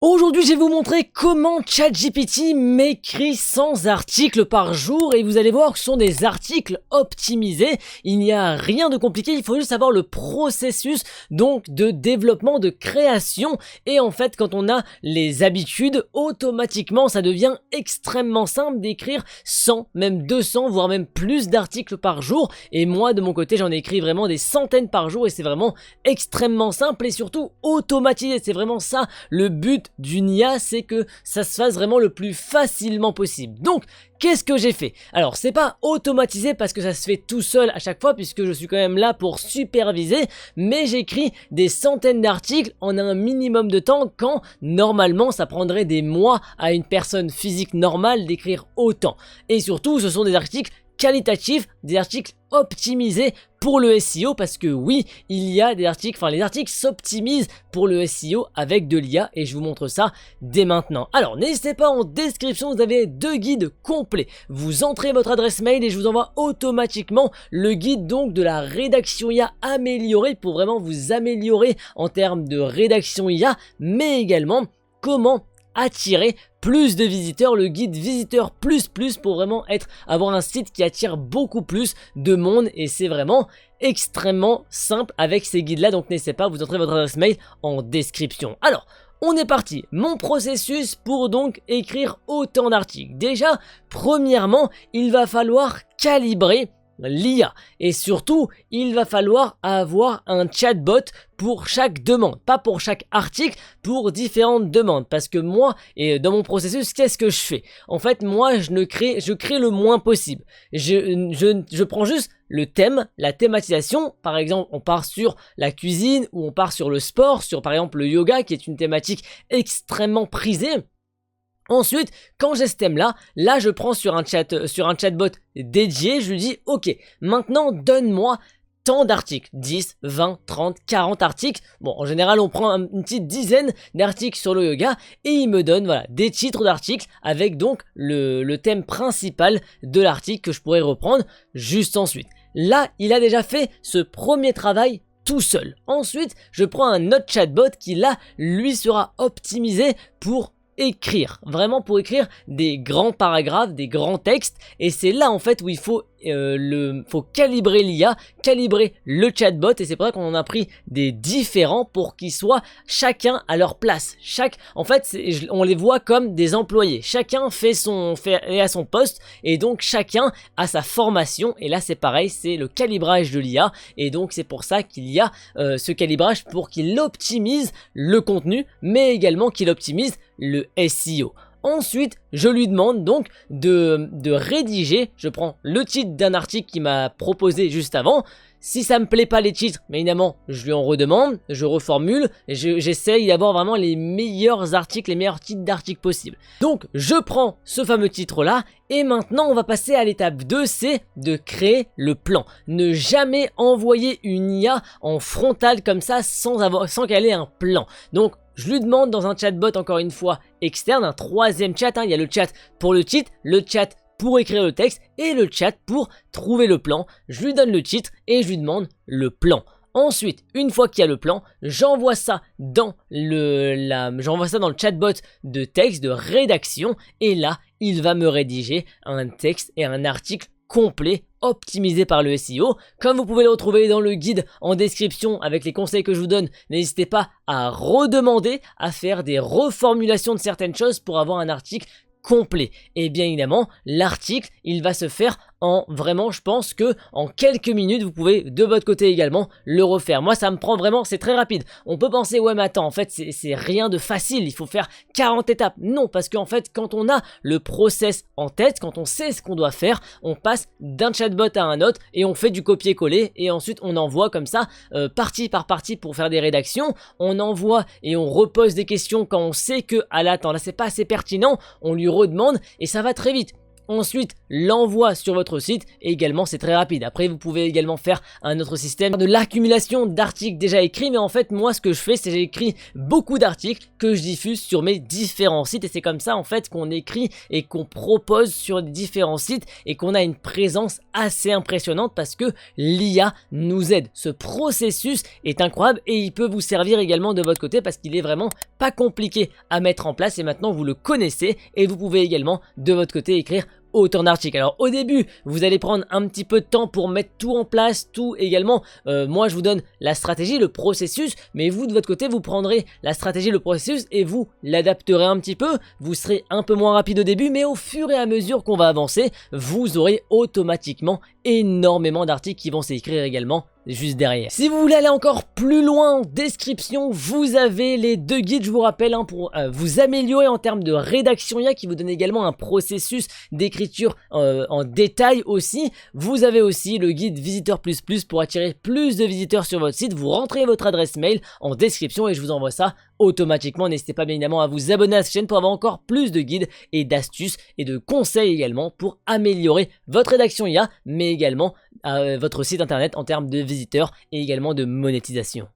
Aujourd'hui, je vais vous montrer comment ChatGPT m'écrit 100 articles par jour et vous allez voir que ce sont des articles optimisés. Il n'y a rien de compliqué, il faut juste savoir le processus donc de développement, de création. Et en fait, quand on a les habitudes, automatiquement, ça devient extrêmement simple d'écrire 100, même 200, voire même plus d'articles par jour. Et moi, de mon côté, j'en ai écrit vraiment des centaines par jour et c'est vraiment extrêmement simple et surtout automatisé. C'est vraiment ça le but d'une IA, c'est que ça se fasse vraiment le plus facilement possible. Donc, qu'est-ce que j'ai fait? Alors, c'est pas automatisé parce que ça se fait tout seul à chaque fois puisque je suis quand même là pour superviser, mais j'écris des centaines d'articles en un minimum de temps quand normalement ça prendrait des mois à une personne physique normale d'écrire autant. Et surtout, ce sont des articles qualitatifs, des articles optimisés pour le SEO parce que oui, il y a des articles, enfin les articles s'optimisent pour le SEO avec de l'IA et je vous montre ça dès maintenant. Alors n'hésitez pas, en description vous avez 2 guides complets. Vous entrez votre adresse mail et je vous envoie automatiquement le guide donc de la rédaction IA améliorée pour vraiment vous améliorer en termes de rédaction IA, mais également comment attirer plus de visiteurs, le guide visiteur plus pour vraiment avoir un site qui attire beaucoup plus de monde et c'est vraiment extrêmement simple avec ces guides là, donc n'hésitez pas, vous entrez votre adresse mail en description. Alors on est parti, mon processus pour donc écrire autant d'articles. Déjà, premièrement, il va falloir calibrer l'IA et surtout il va falloir avoir un chatbot pour chaque demande, pas pour chaque article, pour différentes demandes, parce que moi et dans mon processus qu'est-ce que je fais? En fait moi je crée le moins possible, je prends juste le thème, la thématisation. Par exemple on part sur la cuisine ou on part sur le sport, sur par exemple le yoga qui est une thématique extrêmement prisée. Ensuite, quand j'ai ce thème-là, je prends sur un chatbot dédié, je lui dis ok, maintenant donne-moi tant d'articles, 10, 20, 30, 40 articles. Bon, en général, on prend une petite dizaine d'articles sur le yoga et il me donne voilà, des titres d'articles avec donc le thème principal de l'article que je pourrais reprendre juste ensuite. Là, il a déjà fait ce premier travail tout seul. Ensuite, je prends un autre chatbot qui là, lui sera optimisé pour écrire, vraiment pour écrire des grands paragraphes, des grands textes, et c'est là en fait où il faut calibrer l'IA, calibrer le chatbot, et c'est pour ça qu'on en a pris des différents pour qu'ils soient chacun à leur place. En fait, on les voit comme des employés. Chacun est à son poste, et donc chacun a sa formation. Et là, c'est pareil, c'est le calibrage de l'IA, et donc c'est pour ça qu'il y a ce calibrage pour qu'il optimise le contenu, mais également qu'il optimise le SEO. Ensuite, je lui demande donc de rédiger, je prends le titre d'un article qu'il m'a proposé juste avant. Si ça me plaît pas les titres, mais évidemment, je lui en redemande, je reformule, j'essaye d'avoir vraiment les meilleurs articles, les meilleurs titres d'articles possibles. Donc, je prends ce fameux titre-là, et maintenant, on va passer à l'étape 2, c'est de créer le plan. Ne jamais envoyer une IA en frontal comme ça, sans qu'elle ait un plan. Donc, je lui demande dans un chatbot, encore une fois, externe, un troisième chat, il y a le chat pour le titre, le chat pour écrire le texte et le chat pour trouver le plan. Je lui donne le titre et je lui demande le plan. Ensuite, une fois qu'il y a le plan, j'envoie ça dans le chatbot de texte, de rédaction, et là, il va me rédiger un texte et un article complet, optimisé par le SEO. Comme vous pouvez le retrouver dans le guide en description avec les conseils que je vous donne, n'hésitez pas à redemander, à faire des reformulations de certaines choses pour avoir un article complet. Et bien évidemment, l'article, il va se faire en vraiment, je pense que en quelques minutes, vous pouvez de votre côté également le refaire. Moi, ça me prend vraiment, c'est très rapide. On peut penser, ouais, mais attends, en fait, c'est rien de facile, il faut faire 40 étapes. Non, parce qu'en fait, quand on a le process en tête, quand on sait ce qu'on doit faire, on passe d'un chatbot à un autre et on fait du copier-coller et ensuite on envoie comme ça, partie par partie pour faire des rédactions. On envoie et on repose des questions quand on sait que, ah là, attends, là, c'est pas assez pertinent, on lui redemande et ça va très vite. ensuite l'envoie sur votre site et également c'est très rapide. Après vous pouvez également faire un autre système de l'accumulation d'articles déjà écrits, mais en fait moi ce que je fais c'est j'écris beaucoup d'articles que je diffuse sur mes différents sites et c'est comme ça en fait qu'on écrit et qu'on propose sur différents sites et qu'on a une présence assez impressionnante parce que l'IA nous aide. Ce processus est incroyable et il peut vous servir également de votre côté parce qu'il est vraiment pas compliqué à mettre en place et maintenant vous le connaissez et vous pouvez également de votre côté écrire autant d'articles. Alors au début vous allez prendre un petit peu de temps pour mettre tout en place, tout également, moi je vous donne la stratégie, le processus, mais vous de votre côté vous prendrez la stratégie, le processus et vous l'adapterez un petit peu, vous serez un peu moins rapide au début mais au fur et à mesure qu'on va avancer, vous aurez automatiquement énormément d'articles qui vont s'écrire également juste derrière. Si vous voulez aller encore plus loin, en description, vous avez les 2 guides, je vous rappelle, hein, pour vous améliorer en termes de rédaction IA, qui vous donne également un processus d'écriture en détail aussi. Vous avez aussi le guide Visiteur Plus Plus pour attirer plus de visiteurs sur votre site. Vous rentrez votre adresse mail en description et je vous envoie ça automatiquement. N'hésitez pas bien évidemment à vous abonner à cette chaîne pour avoir encore plus de guides et d'astuces et de conseils également pour améliorer votre rédaction IA, mais également votre site internet en termes de visiteurs et également de monétisation.